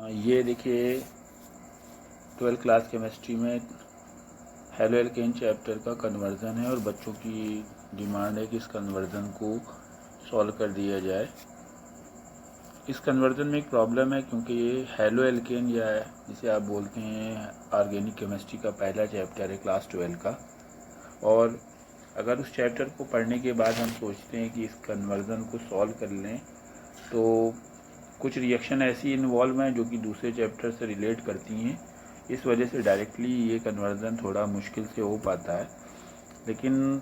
ये देखिए 12th class chemistry में हेलो एल्केन चैप्टर का कन्वर्ज़न है और बच्चों की डिमांड है कि इस कन्वर्ज़न को सॉल्व कर दिया जाए। इस कन्वर्ज़न में एक प्रॉब्लम है क्योंकि ये हेलो एल्केन या जिसे आप बोलते हैं ऑर्गेनिक केमिस्ट्री का पहला चैप्टर है क्लास 12 का। और अगर उस चैप्टर को पढ़ने के बाद हम सोचते हैं कि इस कन्वर्ज़न को सॉल्व कर लें तो कुछ रिएक्शन ऐसी इन्वॉल्व हैं जो कि दूसरे चैप्टर से रिलेट करती हैं। इस वजह से डायरेक्टली ये कन्वर्ज़न थोड़ा मुश्किल से हो पाता है, लेकिन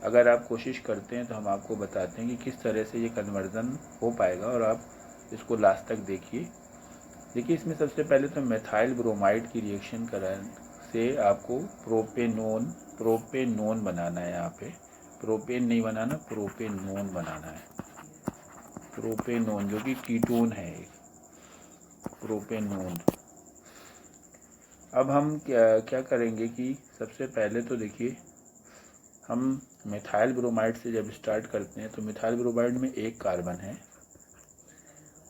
अगर आप कोशिश करते हैं तो हम आपको बताते हैं कि किस तरह से ये कन्वर्ज़न हो पाएगा और आप इसको लास्ट तक देखिए। देखिए, इसमें सबसे पहले तो मेथाइल ब्रोमाइड की रिएक्शन से आपको प्रोपेनोन बनाना है। यहाँ पे प्रोपेन नहीं बनाना, प्रोपेनोन बनाना है। प्रोपेनोन जो कि कीटोन है, प्रोपेनोन। अब हम क्या करेंगे कि सबसे पहले तो देखिए, हम मिथाइल ब्रोमाइड से जब स्टार्ट करते हैं तो मिथाइल ब्रोमाइड में 1 कार्बन है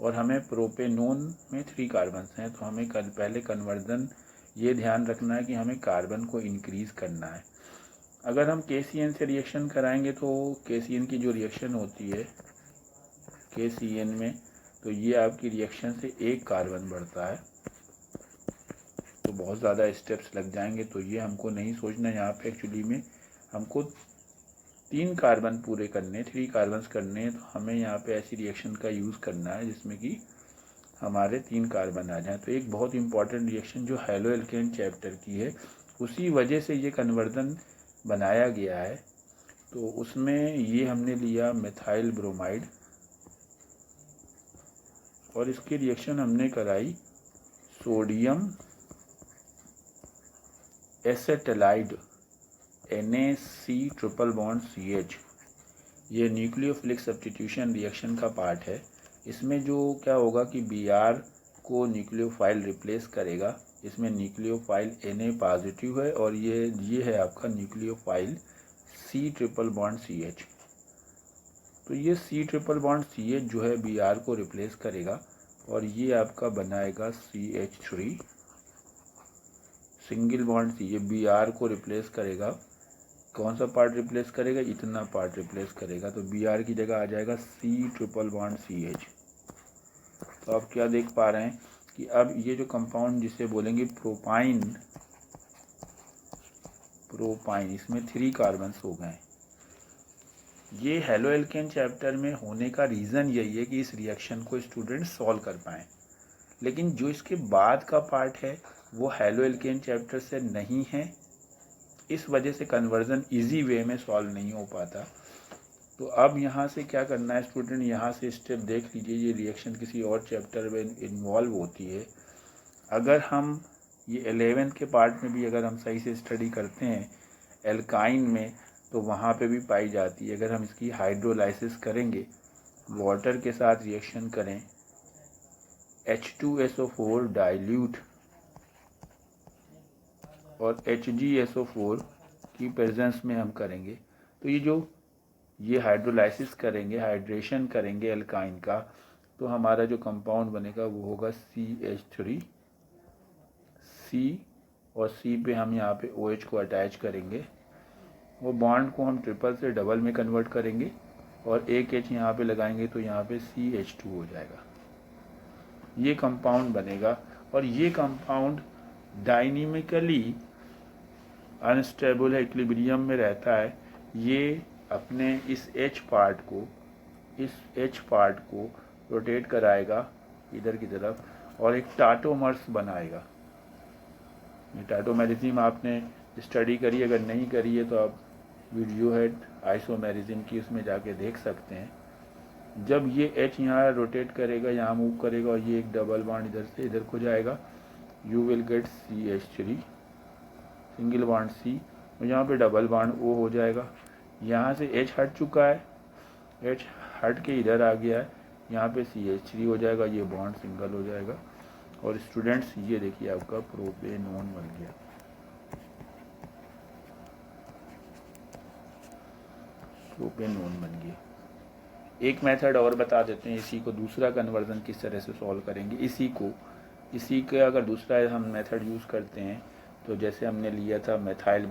और हमें प्रोपेनोन में 3 कार्बन हैं। तो हमें पहले कन्वर्जन ये ध्यान रखना है कि हमें कार्बन को इंक्रीज़ करना है। अगर हम KCN से रिएक्शन कराएंगे तो KCN की जो रिएक्शन होती है KCN में, तो ये आपकी रिएक्शन से 1 कार्बन बढ़ता है, तो बहुत ज़्यादा स्टेप्स लग जाएंगे। तो ये हमको नहीं सोचना। यहाँ पे एक्चुअली में हमको 3 कार्बन पूरे करने, 3 कार्बन्स करने हैं। तो हमें यहाँ पे ऐसी रिएक्शन का यूज़ करना है जिसमें कि हमारे 3 कार्बन आ जाएं। तो एक बहुत इंपॉर्टेंट रिएक्शन जो हेलो एल्केन चैप्टर की है, उसी वजह से ये कन्वर्जन बनाया गया है। तो उसमें ये हमने लिया मिथाइल ब्रोमाइड और इसकी रिएक्शन हमने कराई sodium acetylide NaC triple bond CH। ये न्यूक्लियोफिलिक सब्स्टिट्यूशन रिएक्शन का पार्ट है। इसमें जो क्या होगा कि Br को न्यूक्लियोफाइल रिप्लेस करेगा। इसमें न्यूक्लियोफाइल Na पॉजिटिव है और ये है आपका nucleophile C triple bond CH। तो ये C ट्रिपल बॉन्ड CH जो है Br को रिप्लेस करेगा और ये आपका बनाएगा CH3 सिंगल बॉन्ड C। ये Br को रिप्लेस करेगा। कौन सा पार्ट रिप्लेस करेगा? इतना पार्ट रिप्लेस करेगा। तो Br की जगह आ जाएगा C ट्रिपल बॉन्ड CH। तो आप क्या देख पा रहे हैं कि अब ये जो कंपाउंड जिसे बोलेंगे प्रोपाइन, इसमें 3 कार्बन्स हो गए। ये हेलो एल्केन चैप्टर में होने का रीज़न यही है कि इस रिएक्शन को स्टूडेंट सॉल्व कर पाएँ, लेकिन जो इसके बाद का पार्ट है वो हेलो एल्केन चैप्टर से नहीं है। इस वजह से कन्वर्जन इजी वे में सॉल्व नहीं हो पाता। तो अब यहाँ से क्या करना है स्टूडेंट, यहाँ से स्टेप देख लीजिए। ये रिएक्शन किसी और चैप्टर में इन्वॉल्व होती है। अगर हम ये 11th के पार्ट में भी अगर हम सही से स्टडी करते हैं एल्काइन में, तो वहाँ पे भी पाई जाती है। अगर हम इसकी हाइड्रोलाइसिस करेंगे, वाटर के साथ रिएक्शन करें, H2SO4 डाइल्यूट और HgSO4 की प्रेजेंस में हम करेंगे, तो ये हाइड्रोलाइसिस करेंगे, हाइड्रेशन करेंगे एल्काइन का, तो हमारा जो कंपाउंड बनेगा वो होगा CH3। C और C पे हम यहाँ पे OH को अटैच करेंगे। वो बॉन्ड को हम ट्रिपल से डबल में कन्वर्ट करेंगे और एक H यहाँ पे लगाएंगे तो यहाँ पे CH2 हो जाएगा। ये कंपाउंड बनेगा और ये कंपाउंड डायनेमिकली अनस्टेबल है, इक्विलिब्रियम में रहता है। ये अपने इस H पार्ट को रोटेट कराएगा इधर की तरफ और एक टाटोमर्स बनाएगा। ये टाटोमेरिज्म आपने स्टडी करी, अगर नहीं करी है तो आप वीडियो है आइसोमेरिज्म की, उसमें जाके देख सकते हैं। जब ये H यहाँ रोटेट करेगा, यहाँ मूव करेगा और ये एक डबल बॉन्ड इधर से इधर को जाएगा, you will get CH3 single bond C और यहाँ पे डबल बॉन्ड O हो जाएगा। यहाँ से H हट चुका है, H हट के इधर आ गया है, यहाँ पे CH3 हो जाएगा, ये बॉन्ड सिंगल हो जाएगा। और स्टूडेंट्स ये देखिए आपका प्रोपेनोन बन गया। प्रोपेनोन बन गया। एक मेथड और बता देते हैं इसी को, दूसरा कन्वर्जन किस तरह से सॉल्व करेंगे। इसी के अगर दूसरा हम मेथड यूज़ करते हैं तो जैसे हमने लिया था मेथाइल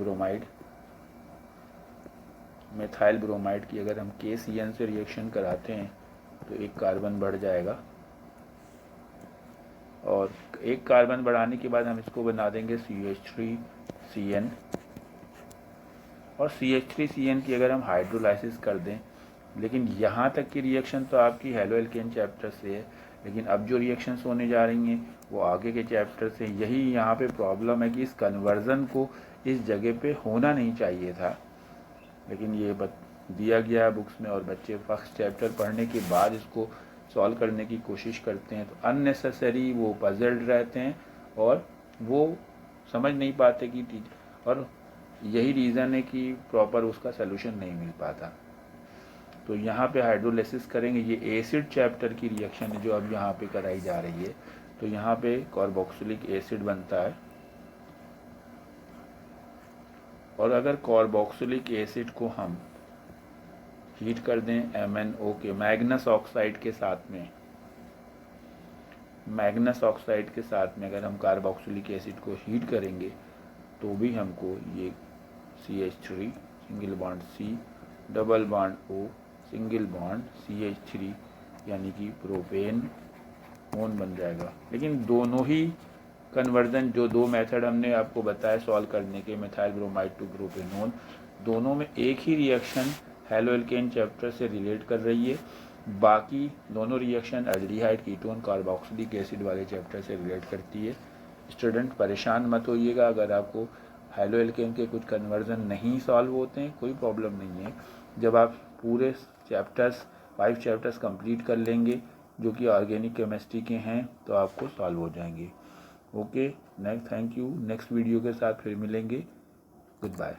ब्रोमाइड की अगर हम KCN से रिएक्शन कराते हैं तो एक कार्बन बढ़ जाएगा, और एक कार्बन बढ़ाने के बाद हम इसको बना देंगे CH3CN, और CH3CN की अगर हम हाइड्रोलाइसिस कर दें, लेकिन यहाँ तक की रिएक्शन तो आपकी हेलो एल्केन चैप्टर से है, लेकिन अब जो रिएक्शंस होने जा रही हैं वो आगे के चैप्टर से। यही यहाँ पे प्रॉब्लम है कि इस कन्वर्ज़न को इस जगह पे होना नहीं चाहिए था, लेकिन ये दिया गया है बुक्स में, और बच्चे फर्स्ट चैप्टर पढ़ने के बाद इसको सॉल्व करने की कोशिश करते हैं तो अननेसेसरी वो पजल्ड रहते हैं और वो समझ नहीं पाते कि और यही रीज़न है कि प्रॉपर उसका सलूशन नहीं मिल पाता। तो यहाँ पे हाइड्रोलाइसिस करेंगे, ये एसिड चैप्टर की रिएक्शन है जो अब यहाँ पे कराई जा रही है। तो यहाँ पे कार्बोक्सिलिक एसिड बनता है, और अगर कार्बोक्सिलिक एसिड को हम हीट कर दें MnO के मैग्नस ऑक्साइड के साथ में, अगर हम कार्बोक्सिलिक एसिड को हीट करेंगे तो भी हमको ये CH3 single bond C double bond O single bond CH3 यानी कि प्रोपेनोन बन जाएगा। लेकिन दोनों ही कन्वर्जन जो दो मेथड हमने आपको बताया सॉल्व करने के, मेथाइल ब्रोमाइड टू प्रोपेनोन, दोनों में एक ही रिएक्शन हेलो एल्केन चैप्टर से रिलेट कर रही है, बाकी दोनों reaction aldehyde ketone carboxylic acid वाले चैप्टर से रिलेट करती है। स्टूडेंट परेशान मत होइएगा अगर आपको हेलो एल्केन के कुछ कन्वर्जन नहीं सॉल्व होते हैं, कोई प्रॉब्लम नहीं है। जब आप पूरे चैप्टर्स 5 चैप्टर्स कंप्लीट कर लेंगे जो कि ऑर्गेनिक केमिस्ट्री के हैं तो आपको सॉल्व हो जाएंगे। Okay, next, thank you. Next video के साथ फिर मिलेंगे। Good bye.